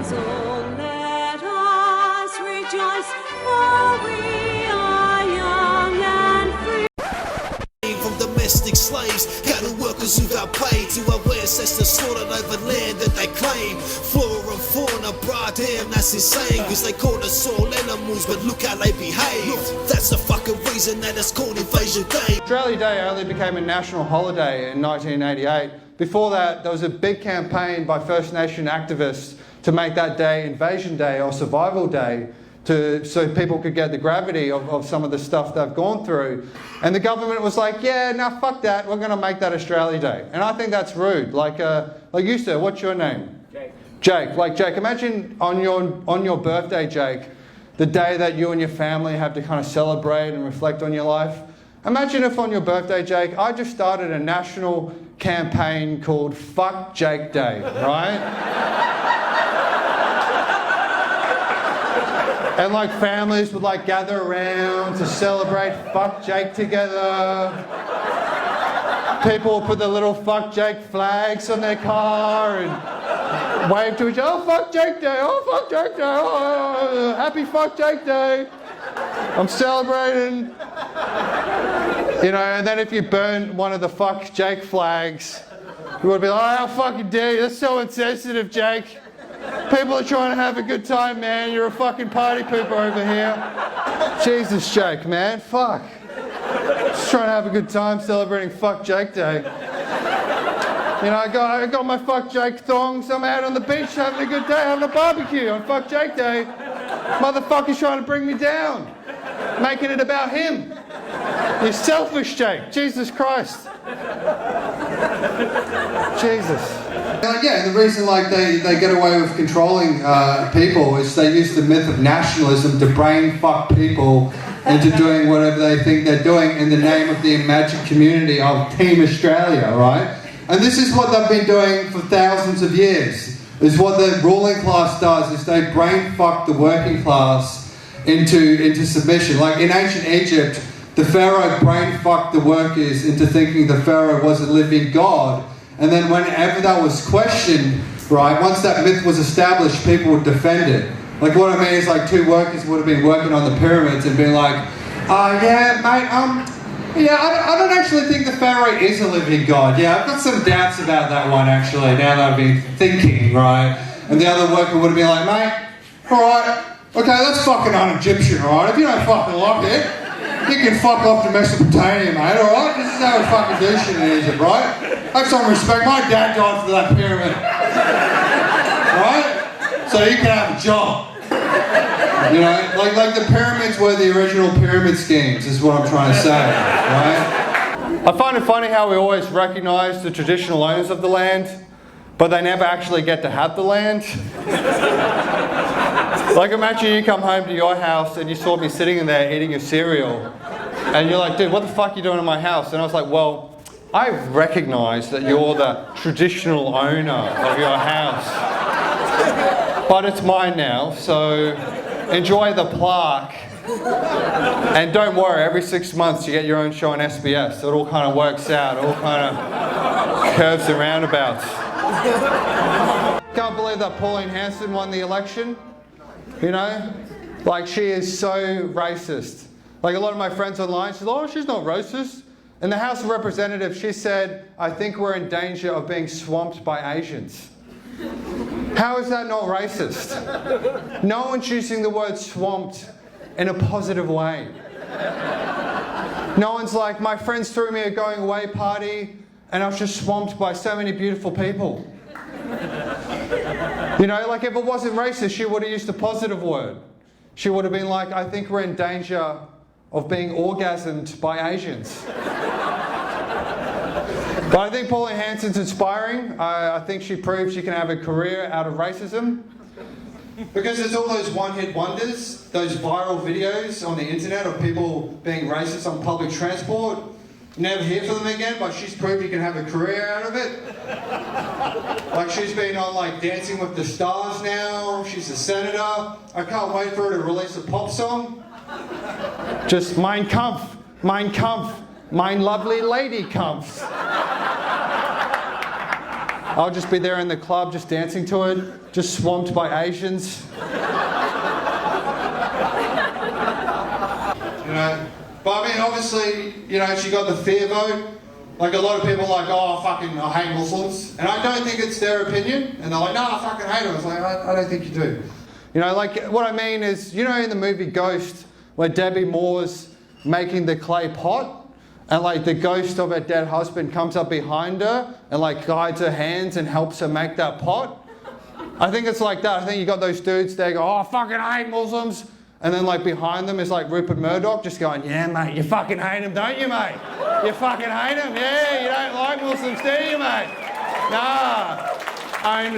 So let us rejoice, for we are young and free. From domestic slaves, cattle workers without pay, to our ancestors slaughtered over land that they claim. Flora and fauna, bra, damn, that's insane, cause they called us all animals, but look how they behave. That's the fucking reason that it's called Invasion Day. Australia Day only became a national holiday in 1988. Before that, there was a big campaign by First Nation activists to make that day Invasion Day or Survival Day, so people could get the gravity of some of the stuff they've gone through. And the government was like, yeah, nah, fuck that, we're going to make that Australia Day. And I think that's rude. Like you, sir, what's your name? Jake. Jake. Like, Jake, imagine on your birthday, Jake, the day that you and your family have to kind of celebrate and reflect on your life. Imagine if on your birthday, Jake, I just started a national campaign called Fuck Jake Day, right? And like families would like gather around to celebrate Fuck Jake together. People would put the little Fuck Jake flags on their car and wave to each other. Oh, Fuck Jake Day, oh, Fuck Jake Day, oh, happy Fuck Jake Day. I'm celebrating. You know, and then if you burn one of the Fuck Jake flags, you would be like, oh, how fucking dare you, that's so insensitive, Jake. People are trying to have a good time, man. You're a fucking party pooper over here. Jesus, Jake, man. Fuck. Just trying to have a good time celebrating Fuck Jake Day. You know, I got my Fuck Jake thongs. I'm out on the beach having a good day, having a barbecue on Fuck Jake Day. Motherfucker's trying to bring me down. Making it about him. You're selfish, Jake. Jesus Christ. Jesus. Yeah, the reason like they get away with controlling people is they use the myth of nationalism to brain fuck people into doing whatever they think they're doing in the name of the imagined community of Team Australia, right? And this is what they've been doing for thousands of years. Is what the ruling class does, is they brain fuck the working class into submission. Like in ancient Egypt, the pharaoh brain fucked the workers into thinking the pharaoh was a living god. And then whenever that was questioned, right, once that myth was established, people would defend it. Like what I mean is like two workers would have been working on the pyramids and been like, yeah, mate, yeah, I don't actually think the pharaoh is a living god. Yeah, I've got some doubts about that one actually, now that I've been thinking, right? And the other worker would have been like, mate, alright, okay, that's fucking un-Egyptian, alright? If you don't fucking like it, you can fuck off to Mesopotamia, mate, alright? This is how we fucking do shit in Egypt, right? Have some respect. My dad died for that pyramid. Right? So you can have a job. You know, like the pyramids were the original pyramid schemes, is what I'm trying to say, right? I find it funny how we always recognise the traditional owners of the land, but they never actually get to have the land. Like imagine you come home to your house and you saw me sitting in there eating your cereal, and you're like, dude, what the fuck are you doing in my house? And I was like, well, I recognise that you're the traditional owner of your house, but it's mine now, so enjoy the plaque. And don't worry, every 6 months you get your own show on SBS, so it all kind of works out, it all kind of curves and roundabouts. Can't believe that Pauline Hanson won the election, you know? Like, she is so racist. Like a lot of my friends online, she's like, oh, she's not racist. In the House of Representatives, she said, I think we're in danger of being swamped by Asians. How is that not racist? No one's using the word swamped in a positive way. No one's like, my friends threw me a going away party and I was just swamped by so many beautiful people. You know, like if it wasn't racist, she would have used a positive word. She would have been like, I think we're in danger of being orgasmed by Asians. But I think Pauline Hanson's inspiring. I think she proves she can have a career out of racism. Because there's all those one-hit wonders, those viral videos on the internet of people being racist on public transport. Never hear from them again, but she's proved you can have a career out of it. Like she's been on like Dancing with the Stars now, she's a senator. I can't wait for her to release a pop song. Just Mein Kampf, Mein Kampf, mein lovely lady Kampf. I'll just be there in the club just dancing to it, just swamped by Asians. You know, but I mean, obviously, you know, she got the fear vote. Like, a lot of people are like, oh, fucking, I hate Muslims. And I don't think it's their opinion. And they're like, no, I fucking hate them. It's like, I don't think you do. You know, like, what I mean is, you know, in the movie Ghost, where Debbie Moore's making the clay pot, and like the ghost of her dead husband comes up behind her and like guides her hands and helps her make that pot. I think it's like that. I think you got those dudes, they go, oh, I fucking hate Muslims. And then like behind them is like Rupert Murdoch just going, yeah, mate, you fucking hate them, don't you, mate? You fucking hate them, yeah, you don't like Muslims, do you, mate? Nah. Own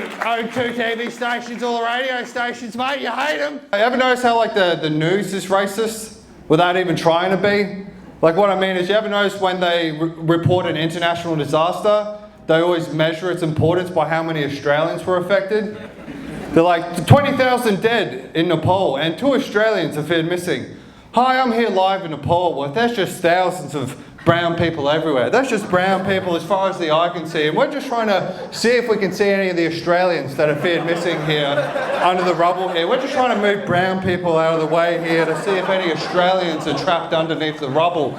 2 TV stations, all the radio stations, mate, you hate them. You ever notice how like the news is racist without even trying to be? Like, what I mean is, you ever notice when they report an international disaster, they always measure its importance by how many Australians were affected? They're like, 20,000 dead in Nepal and 2 Australians are feared missing. Hi, I'm here live in Nepal. Well, there's just thousands of brown people everywhere. That's just brown people as far as the eye can see. And we're just trying to see if we can see any of the Australians that are feared missing here under the rubble here. We're just trying to move brown people out of the way here to see if any Australians are trapped underneath the rubble.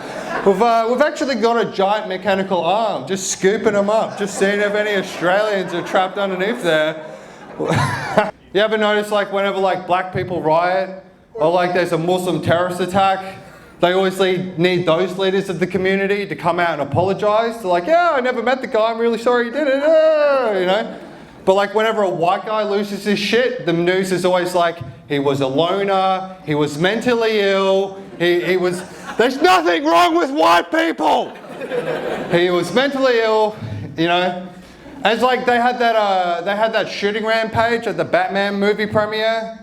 We've actually got a giant mechanical arm just scooping them up, just seeing if any Australians are trapped underneath there. You ever notice like whenever like black people riot or like there's a Muslim terrorist attack, they always need those leaders of the community to come out and apologise. They're like, yeah, I never met the guy, I'm really sorry you did it, you know. But like whenever a white guy loses his shit, the news is always like, he was a loner, he was mentally ill, he was, there's nothing wrong with white people! He was mentally ill, you know. And it's like they had that shooting rampage at the Batman movie premiere.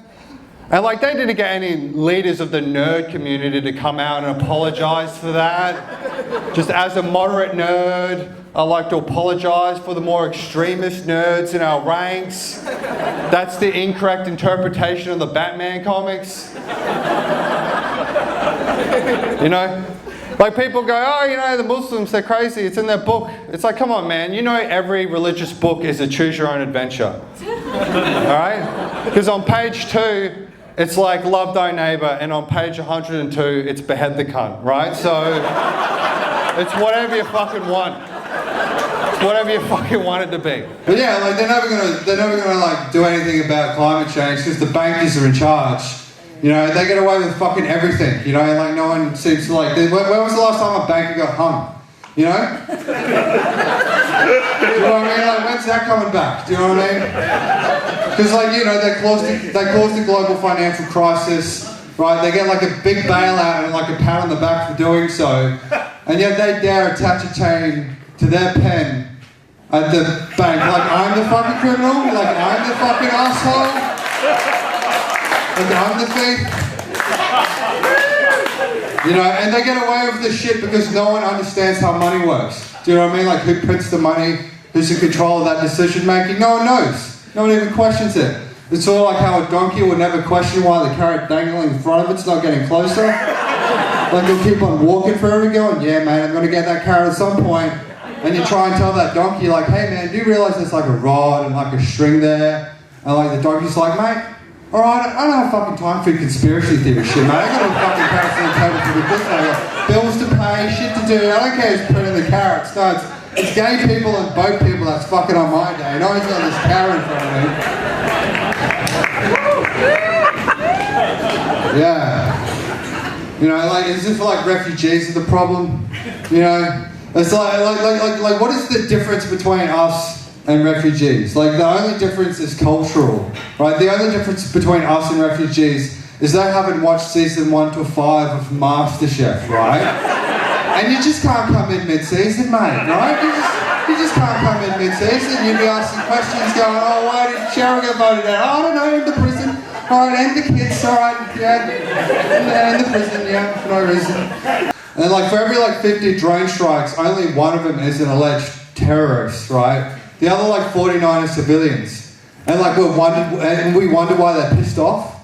And like they didn't get any leaders of the nerd community to come out and apologise for that. Just as a moderate nerd, I like to apologise for the more extremist nerds in our ranks. That's the incorrect interpretation of the Batman comics. You know? Like people go, oh, you know, the Muslims, they're crazy, it's in their book. It's like, come on, man, you know every religious book is a choose your own adventure. Alright? Because on page 2, it's like love thy neighbour, and on page 102, it's behead the cunt, right? So, it's whatever you fucking want. It's whatever you fucking want it to be. But yeah, like they're never gonna like do anything about climate change because the bankers are in charge. You know, they get away with fucking everything, you know, like no one seems to like... When was the last time a banker got hung? You know? Do you know what I mean? Like, when's that coming back? Do you know what I mean? Because, like, you know, they caused the global financial crisis, right? They get like a big bailout and like a pat on the back for doing so. And yet they dare attach a chain to their pen at the bank. Like, I'm the fucking criminal? Like, I'm the fucking asshole? Like, I'm the thief? You know, and they get away with this shit because no one understands how money works. Do you know what I mean? Like, who prints the money? Who's in control of that decision making? No one knows. No one even questions it. It's sort of like how a donkey would never question why the carrot dangling in front of it's not getting closer. Like, they'll keep on walking forever going, yeah, man, I'm going to get that carrot at some point. And you try and tell that donkey, like, hey, man, do you realise there's like a rod and like a string there? And like the donkey's like, mate, alright, I don't have fucking time for conspiracy theory shit, mate. I got a fucking carrots on the table for the business. I got bills to pay, shit to do. I don't care who's putting the carrots. No, it's gay people and boat people that's fucking on my day. No one's got this carrot in front of me. Yeah. You know, like, is this like refugees are the problem? You know? It's like what is the difference between us and refugees? Like, the only difference is cultural, right? The only difference between us and refugees is they haven't watched season 1 to 5 of MasterChef, right? And you just can't come in mid-season, mate, right? You just can't come in mid-season. You'd be asking questions going, oh, why did Cheryl get voted out? Oh, I don't know, in the prison. All right, and the kids, all right, yeah. In the prison, yeah, for no reason. And like, for every like 50 drone strikes, only one of them is an alleged terrorist, right? The other like 49 are civilians. And like we wonder why they're pissed off.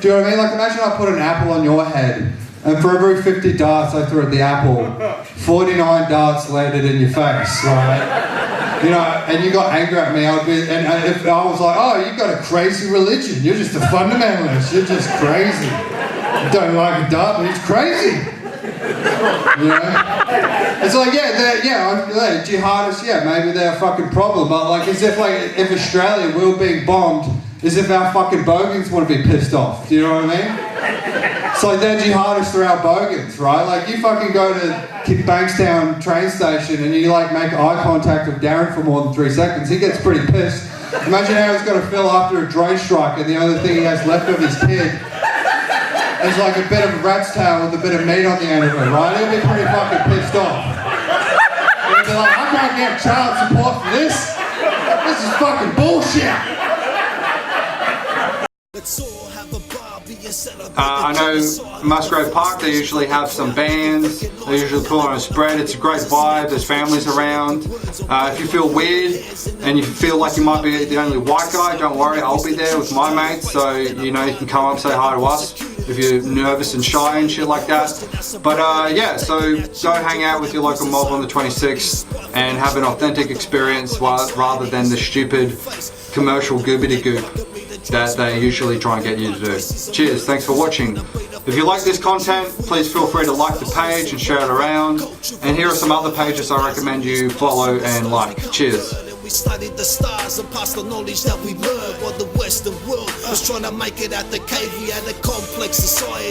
Do you know what I mean? Like, imagine I put an apple on your head, and for every 50 darts I threw at the apple, 49 darts landed in your face, right? you know, and you got angry at me, I would be, and if I was like, oh, you got a crazy religion, you're just a fundamentalist, you're just crazy. You don't like a dub, but it's crazy. You know? It's like, yeah, jihadists, yeah, maybe they're a fucking problem, but like, as if if Australia, we were being bombed, as if our fucking bogans want to be pissed off, do you know what I mean? It's like they're jihadists for our bogans, right? Like, you fucking go to Bankstown train station and you like make eye contact with Darren for more than 3 seconds, he gets pretty pissed. Imagine how he's going to feel after a drone strike and the only thing he has left of his kid is like a bit of a rat's tail with a bit of meat on the end of it, right? He'll be pretty fucking pissed off. He'll be like, I can't get child support for this. This is fucking bullshit. I know Musgrave Park, they usually have some bands, they usually put on a spread, it's a great vibe, there's families around. If you feel weird and you feel like you might be the only white guy, don't worry, I'll be there with my mates, so you know, you can come up, say hi to us if you're nervous and shy and shit like that. But yeah, so go hang out with your local mob on the 26th and have an authentic experience rather than the stupid commercial goobity-goop that they usually try and get you to do. Cheers, thanks for watching. If you like this content, please feel free to like the page and share it around. And here are some other pages I recommend you follow and like. Cheers. We studied the stars and passed the knowledge that we learned while the Western world was trying to make it out the cave. We had a complex society.